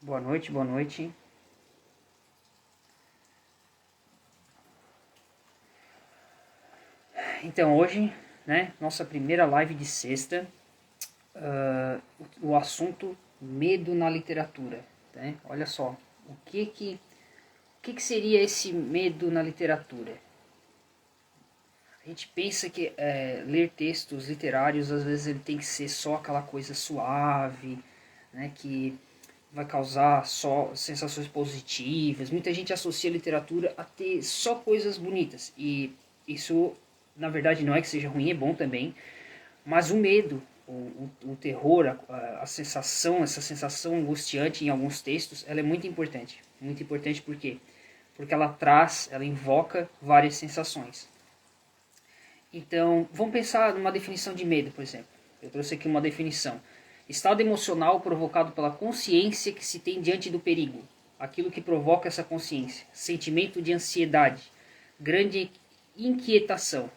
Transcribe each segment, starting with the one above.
Boa noite, boa noite. Então hoje, né, nossa primeira live de sexta, o assunto medo na literatura, né? Olha só, o que seria esse medo na literatura? A gente pensa que ler textos literários às vezes ele tem que ser só aquela coisa suave, né, que vai causar só sensações positivas. Muita gente associa a literatura a ter só coisas bonitas. E isso, na verdade, não é que seja ruim, é bom também. Mas o medo, o terror, a sensação, essa sensação angustiante em alguns textos, ela é muito importante. Muito importante por quê? Porque ela invoca várias sensações. Então, vamos pensar numa definição de medo, por exemplo. Eu trouxe aqui uma definição. Estado emocional provocado pela consciência que se tem diante do perigo. Aquilo que provoca essa consciência. Sentimento de ansiedade. Grande inquietação.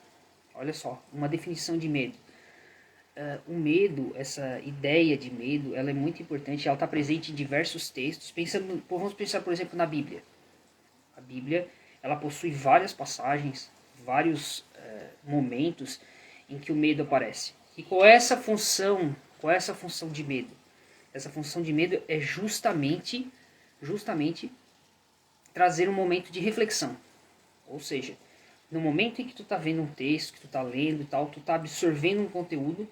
Olha só, uma definição de medo. O medo, essa ideia de medo, ela é muito importante. Ela está presente em diversos textos. Vamos pensar, por exemplo, na Bíblia. A Bíblia, ela possui várias passagens, vários momentos em que o medo aparece. E qual é essa função? Qual é essa função de medo? Essa função de medo é justamente trazer um momento de reflexão. Ou seja, no momento em que tu está vendo um texto, que tu está lendo e tal, tu está absorvendo um conteúdo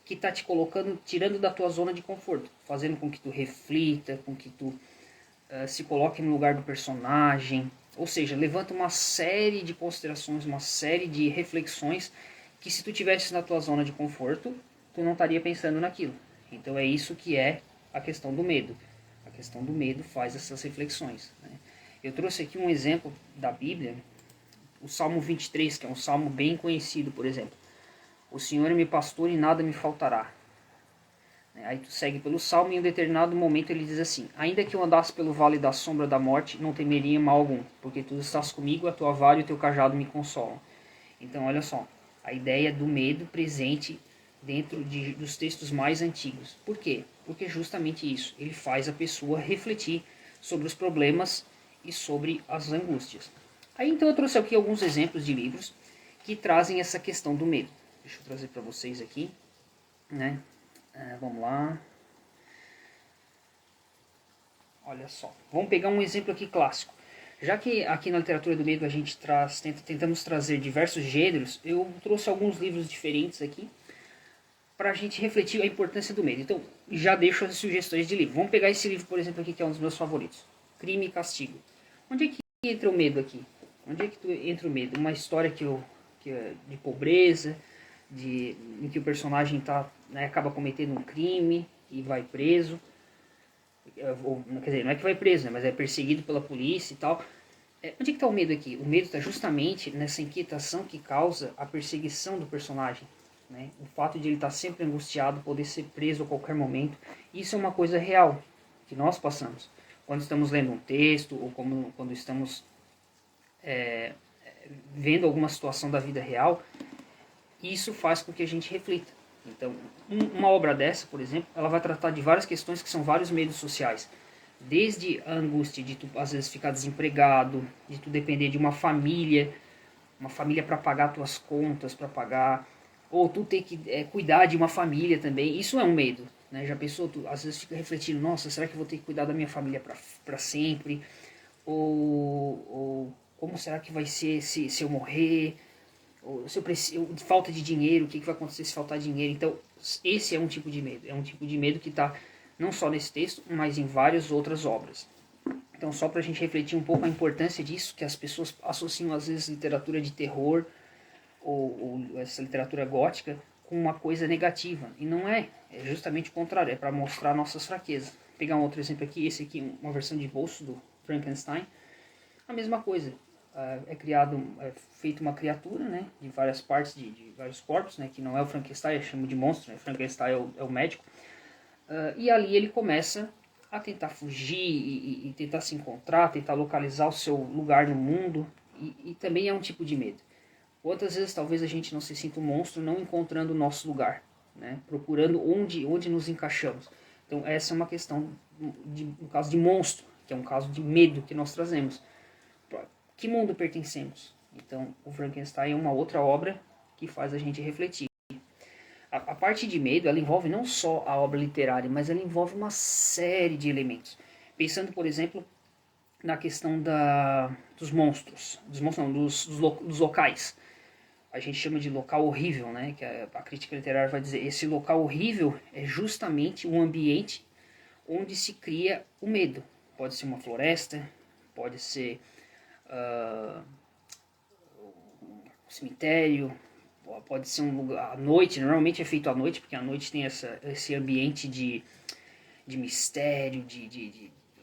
que está te colocando, tirando da tua zona de conforto, fazendo com que tu reflita, com que tu se coloque no lugar do personagem, ou seja, levanta uma série de considerações, uma série de reflexões que se tu tivesse na tua zona de conforto, tu não estaria pensando naquilo. Então é isso que é a questão do medo. A questão do medo faz essas reflexões, né? Eu trouxe aqui um exemplo da Bíblia, o Salmo 23, que é um salmo bem conhecido, por exemplo. O Senhor é meu pastor e nada me faltará. Aí tu segue pelo Salmo e em um determinado momento ele diz assim: ainda que eu andasse pelo vale da sombra da morte, não temeria mal algum, porque tu estás comigo, a tua vara e o teu cajado me consolam. Então olha só, a ideia do medo presente dentro dos textos mais antigos. Por quê? Porque é justamente isso, ele faz a pessoa refletir sobre os problemas e sobre as angústias. Aí então eu trouxe aqui alguns exemplos de livros que trazem essa questão do medo. Deixa eu trazer para vocês aqui, né? Vamos lá. Olha só. Vamos pegar um exemplo aqui clássico. Já que aqui na literatura do medo a gente tentamos trazer diversos gêneros, eu trouxe alguns livros diferentes aqui para a gente refletir a importância do medo. Então, já deixo as sugestões de livro. Vamos pegar esse livro, por exemplo, aqui, que é um dos meus favoritos. Crime e Castigo. Onde é que entra o medo aqui? Onde é que entra o medo? Uma história que é de pobreza, em que o personagem acaba cometendo um crime e vai preso. Quer dizer, não é que vai preso, né, mas é perseguido pela polícia e tal. Onde é que está o medo aqui? O medo está justamente nessa inquietação que causa a perseguição do personagem. Né? O fato de ele estar sempre angustiado, poder ser preso a qualquer momento. Isso é uma coisa real que nós passamos. Quando estamos lendo um texto ou quando estamos vendo alguma situação da vida real, isso faz com que a gente reflita. Então, uma obra dessa, por exemplo, ela vai tratar de várias questões que são vários medos sociais. Desde a angústia de tu, às vezes, ficar desempregado, de tu depender de uma família para pagar tuas contas, para pagar, ou tu ter que cuidar de uma família também. Isso é um medo, né? Já pensou, tu às vezes fica refletindo, nossa, será que eu vou ter que cuidar da minha família para sempre? Ou como será que vai ser se eu morrer? Ou se eu preciso, falta de dinheiro, o que vai acontecer se faltar dinheiro? Então, esse é um tipo de medo. É um tipo de medo que está não só nesse texto, mas em várias outras obras. Então, só para a gente refletir um pouco a importância disso, que as pessoas associam às vezes literatura de terror ou essa literatura gótica com uma coisa negativa. E não é. É justamente o contrário. É para mostrar nossas fraquezas. Vou pegar um outro exemplo aqui. Esse aqui, uma versão de bolso do Frankenstein. A mesma coisa. É feita uma criatura, né, de várias partes, de vários corpos, né, que não é o Frankenstein, eu chamo de monstro, né, Frankenstein é o médico, e ali ele começa a tentar fugir e tentar se encontrar, tentar localizar o seu lugar no mundo, e também é um tipo de medo. Outras vezes talvez a gente não se sinta um monstro não encontrando o nosso lugar, né, procurando onde nos encaixamos. Então essa é uma questão, no caso de monstro, que é um caso de medo que nós trazemos. Que mundo pertencemos? Então o Frankenstein é uma outra obra que faz a gente refletir. A parte de medo, ela envolve não só a obra literária, mas ela envolve uma série de elementos. Pensando, por exemplo, na questão dos monstros, dos locais. A gente chama de local horrível, né? Que a crítica literária vai dizer, esse local horrível é justamente um ambiente onde se cria o medo. Pode ser uma floresta, pode ser um cemitério, pode ser um lugar à noite, normalmente é feito à noite, porque à noite tem esse ambiente de mistério,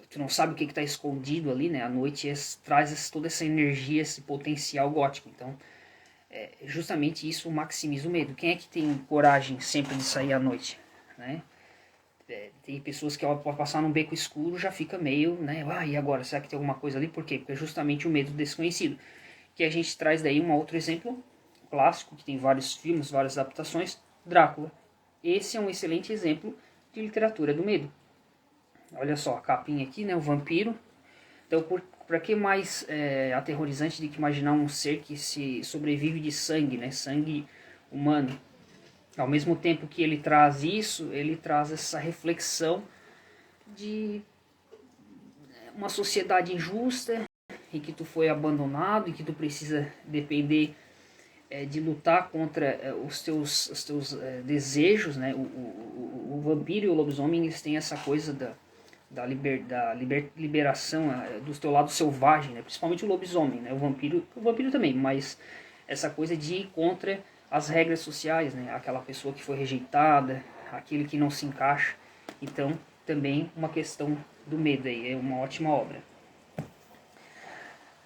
tu não sabe o que está escondido ali, né? À noite traz toda essa energia, esse potencial gótico. Então, justamente isso maximiza o medo. Quem é que tem coragem sempre de sair à noite, né? Tem pessoas que ao passar num beco escuro já fica meio, né? E agora? Será que tem alguma coisa ali? Por quê? Porque é justamente o medo desconhecido. Que a gente traz daí um outro exemplo clássico, que tem vários filmes, várias adaptações, Drácula. Esse é um excelente exemplo de literatura do medo. Olha só a capinha aqui, né? O vampiro. Então, para que mais aterrorizante do que imaginar um ser que se sobrevive de sangue, né? Sangue humano. Ao mesmo tempo que ele traz isso, ele traz essa reflexão de uma sociedade injusta, em que tu foi abandonado, em que tu precisa depender de lutar contra os teus desejos, né? O vampiro e o lobisomem, eles têm essa coisa da liberação do teu lado selvagem, né? Principalmente o lobisomem, né? O vampiro também, mas essa coisa de ir contra as regras sociais, né? Aquela pessoa que foi rejeitada, aquele que não se encaixa. Então, também uma questão do medo aí, é uma ótima obra.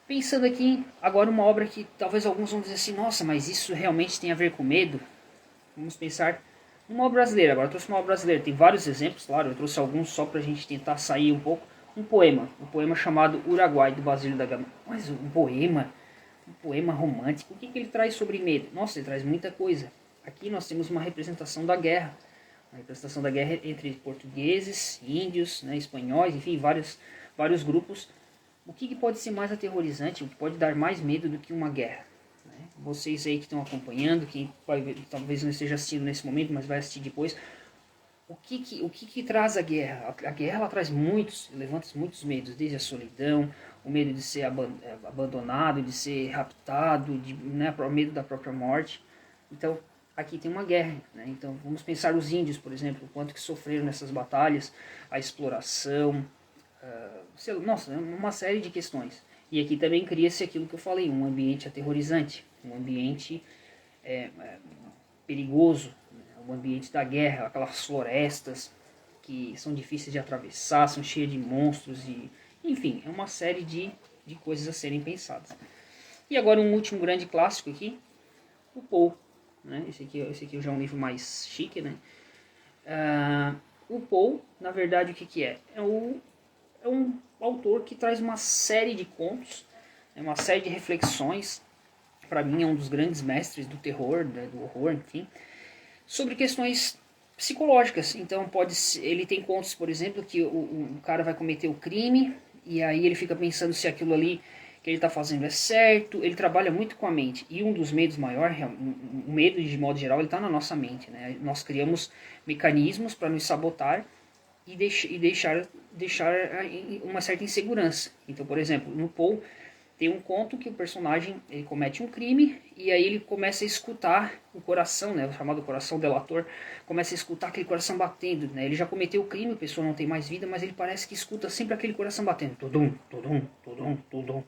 Pensando aqui, agora uma obra que talvez alguns vão dizer assim, nossa, mas isso realmente tem a ver com medo? Vamos pensar numa obra brasileira. Agora eu trouxe uma obra brasileira, tem vários exemplos, claro, eu trouxe alguns só pra gente tentar sair um pouco. Um poema chamado Uruguai, do Basílio da Gama. Mas um poema romântico, o que ele traz sobre medo? Nossa, ele traz muita coisa. Aqui nós temos uma representação da guerra. Uma representação da guerra entre portugueses, índios, né, espanhóis, enfim, vários grupos. O que pode ser mais aterrorizante, o que pode dar mais medo do que uma guerra? Né? Vocês aí que estão acompanhando, quem talvez não esteja assistindo nesse momento, mas vai assistir depois, o que traz a guerra? A guerra ela traz levanta muitos medos, desde a solidão, o medo de ser abandonado, de ser raptado, né, o medo da própria morte. Então, aqui tem uma guerra, né? Então, vamos pensar os índios, por exemplo, o quanto que sofreram nessas batalhas, a exploração, nossa, uma série de questões. E aqui também cria-se aquilo que eu falei, um ambiente aterrorizante, um ambiente perigoso, o ambiente da guerra, aquelas florestas que são difíceis de atravessar, são cheias de monstros, enfim, é uma série de coisas a serem pensadas. E agora um último grande clássico aqui, o Poe. Né? Esse aqui já é um livro mais chique. Né? O Poe, na verdade, o que é? É um autor que traz uma série de contos, uma série de reflexões. Para mim é um dos grandes mestres do terror, do horror, enfim, sobre questões psicológicas. Então ele tem contos, por exemplo, que o cara vai cometer o crime e aí ele fica pensando se aquilo ali que ele está fazendo é certo. Ele trabalha muito com a mente, e um dos medos maiores, o medo de modo geral, ele está na nossa mente, né? Nós criamos mecanismos para nos sabotar e deixar uma certa insegurança. Então, por exemplo, no Poe tem um conto que o personagem ele comete um crime e aí ele começa a escutar o coração, né, o chamado coração delator, começa a escutar aquele coração batendo, né? Ele já cometeu o crime, a pessoa não tem mais vida, mas ele parece que escuta sempre aquele coração batendo, tudum, tudum, tudum, tudum.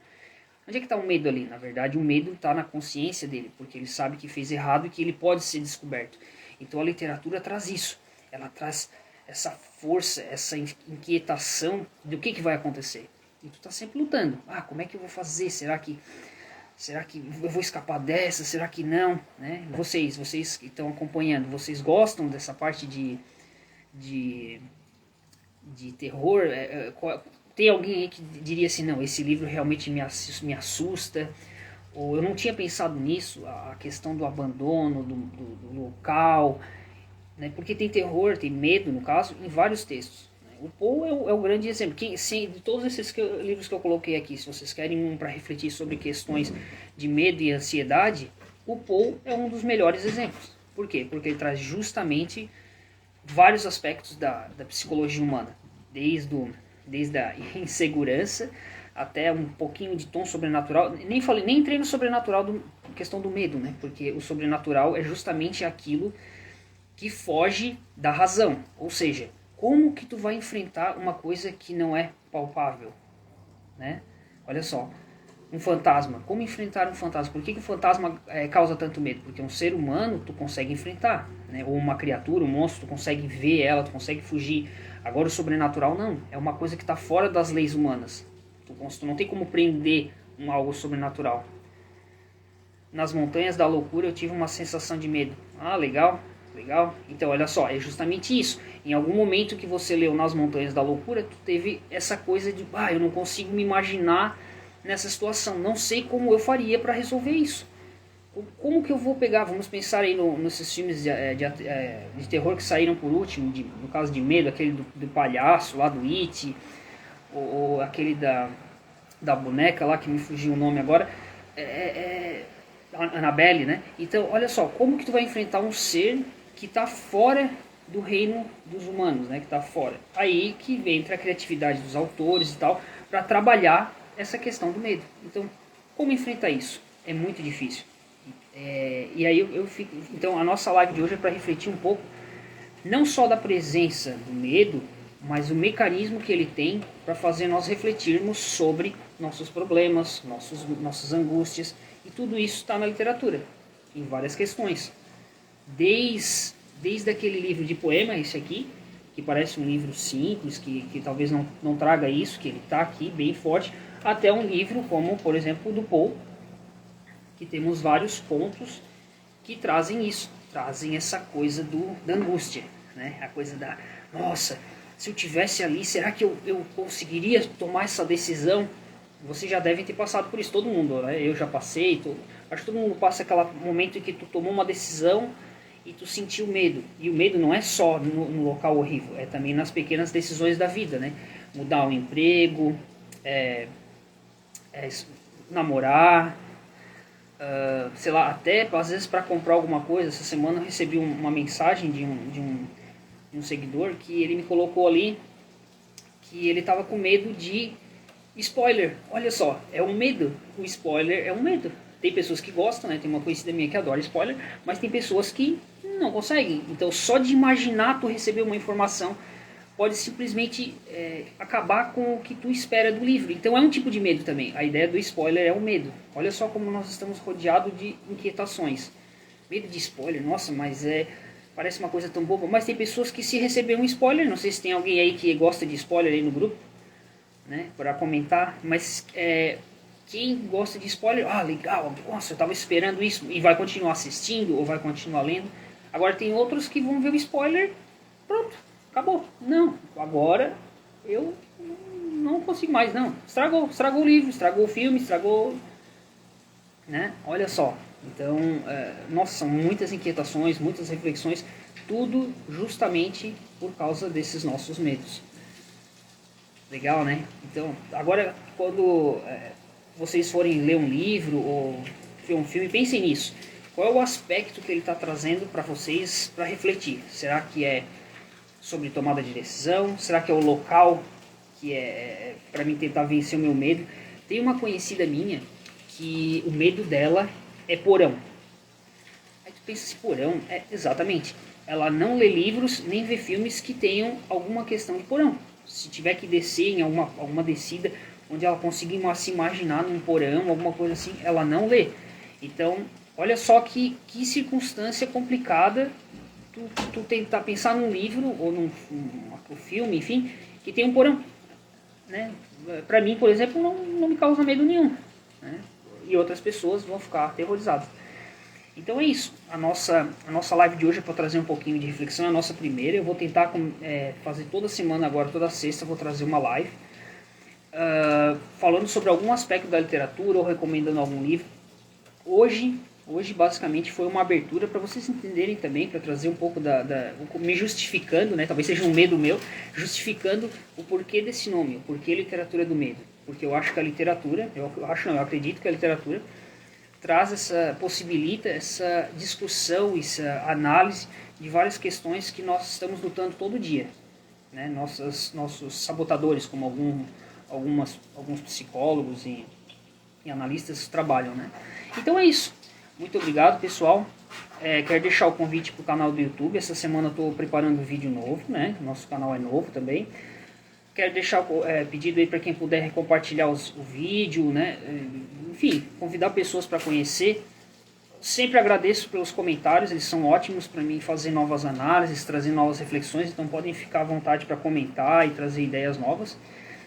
Onde é que está o medo ali? Na verdade, o medo está na consciência dele, porque ele sabe que fez errado e que ele pode ser descoberto. Então a literatura traz isso, ela traz essa força, essa inquietação do que vai acontecer. E tu tá sempre lutando. Como é que eu vou fazer? Será que eu vou escapar dessa? Será que não? Né? Vocês que estão acompanhando, vocês gostam dessa parte de terror? Tem alguém aí que diria assim, não, esse livro realmente me assusta, ou eu não tinha pensado nisso, a questão do abandono, do local. né? Porque tem terror, tem medo, no caso, em vários textos. O Poe é o grande exemplo. De todos esses livros que eu coloquei aqui, se vocês querem um para refletir sobre questões de medo e ansiedade, o Poe é um dos melhores exemplos. Por quê? Porque ele traz justamente vários aspectos da psicologia humana, desde a insegurança até um pouquinho de tom sobrenatural. Nem entrei no sobrenatural, questão do medo, né? Porque o sobrenatural é justamente aquilo que foge da razão, ou seja, como que tu vai enfrentar uma coisa que não é palpável, né? Olha só, um fantasma. Como enfrentar um fantasma? Por que o fantasma causa tanto medo? Porque um ser humano tu consegue enfrentar, né? Ou uma criatura, um monstro, tu consegue ver ela, tu consegue fugir. Agora o sobrenatural não. É uma coisa que está fora das leis humanas. Tu não tem como prender algo sobrenatural. Nas montanhas da loucura eu tive uma sensação de medo. Ah, legal. Legal? Então, olha só, é justamente isso. Em algum momento que você leu Nas Montanhas da Loucura, tu teve essa coisa de, eu não consigo me imaginar nessa situação. Não sei como eu faria para resolver isso. Como que eu vou pegar, vamos pensar aí nesses filmes de terror que saíram por último, no caso de medo, aquele do palhaço lá, do It, ou aquele da boneca lá, que me fugiu o nome agora, Annabelle, né? Então, olha só, como que tu vai enfrentar um ser que está fora do reino dos humanos, né? Que está fora. Aí que entra a criatividade dos autores e tal, para trabalhar essa questão do medo. Então, como enfrentar isso? É muito difícil. E aí eu fico. Então, a nossa live de hoje é para refletir um pouco, não só da presença do medo, mas o mecanismo que ele tem para fazer nós refletirmos sobre nossos problemas, nossas angústias, e tudo isso está na literatura, em várias questões. Desde aquele livro de poema, esse aqui, que parece um livro simples, que talvez não traga isso, que ele está aqui bem forte, até um livro como, por exemplo, o do Poe, que temos vários pontos que trazem isso, trazem essa coisa da angústia, né? A coisa da, nossa, se eu tivesse ali, será que eu conseguiria tomar essa decisão? Vocês já devem ter passado por isso, todo mundo, né? Eu já passei, acho que todo mundo passa aquele momento em que tu tomou uma decisão e tu sentiu medo. E o medo não é só no local horrível, é também nas pequenas decisões da vida, né? Mudar o emprego, namorar, sei lá, até às vezes para comprar alguma coisa. Essa semana eu recebi uma mensagem de um seguidor que ele me colocou ali que ele estava com medo de spoiler. Olha só, é um medo. O spoiler é um medo. Tem pessoas que gostam, né? Tem uma conhecida minha que adora spoiler, mas tem pessoas que não conseguem. Então, só de imaginar tu receber uma informação pode simplesmente acabar com o que tu espera do livro. Então, é um tipo de medo também. A ideia do spoiler é o medo. Olha só como nós estamos rodeados de inquietações. Medo de spoiler, nossa, mas parece uma coisa tão boba. Mas tem pessoas que se receber um spoiler, não sei se tem alguém aí que gosta de spoiler aí no grupo, né, para comentar, mas quem gosta de spoiler, legal, nossa, eu estava esperando isso, e vai continuar assistindo ou vai continuar lendo. Agora tem outros que vão ver o spoiler, pronto, acabou. Não, agora eu não consigo mais, não. Estragou o livro, estragou o filme, estragou, né? Olha só. Então, nossa, são muitas inquietações, muitas reflexões, tudo justamente por causa desses nossos medos. Legal, né? Então, agora, quando vocês forem ler um livro ou ver um filme, pensem nisso. Qual é o aspecto que ele está trazendo para vocês para refletir? Será que é sobre tomada de decisão? Será que é o local que é para mim tentar vencer o meu medo? Tem uma conhecida minha que o medo dela é porão. Aí tu pensa assim, porão? Exatamente. Ela não lê livros nem vê filmes que tenham alguma questão de porão. Se tiver que descer em alguma descida onde ela conseguir se imaginar num porão, alguma coisa assim, ela não lê. Então, olha só que circunstância complicada tu tentar pensar num livro ou num filme, enfim, que tem um porão, né? Para mim, por exemplo, não me causa medo nenhum, né? E outras pessoas vão ficar aterrorizadas. Então é isso, a nossa live de hoje é para trazer um pouquinho de reflexão, é a nossa primeira. Eu vou tentar fazer toda semana agora, toda sexta eu vou trazer uma live falando sobre algum aspecto da literatura ou recomendando algum livro. Hoje Hoje basicamente foi uma abertura para vocês entenderem também, para trazer um pouco me justificando, né, talvez seja um medo meu, justificando o porquê desse nome, o porquê literatura do medo. Porque eu acho que a literatura, eu acredito que a literatura traz possibilita essa discussão, essa análise de várias questões que nós estamos lutando todo dia, né? Nossos sabotadores, como alguns psicólogos e analistas trabalham, né? Então é isso. Muito obrigado, pessoal. Quero deixar o convite para o canal do YouTube. Essa semana eu estou preparando um vídeo novo, né? Nosso canal é novo também. Quero deixar pedido aí para quem puder compartilhar o vídeo, né? Enfim, convidar pessoas para conhecer. Sempre agradeço pelos comentários, eles são ótimos para mim fazer novas análises, trazer novas reflexões, então podem ficar à vontade para comentar e trazer ideias novas.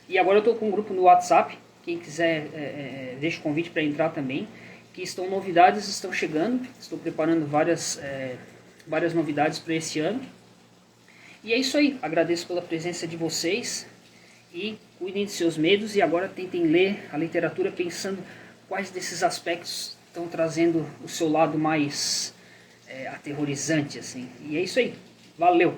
E agora eu estou com um grupo no WhatsApp, quem quiser deixa o convite para entrar também, que novidades estão chegando, estou preparando várias novidades para esse ano. E é isso aí, agradeço pela presença de vocês e cuidem de seus medos e agora tentem ler a literatura pensando quais desses aspectos estão trazendo o seu lado mais aterrorizante, assim. E é isso aí. Valeu!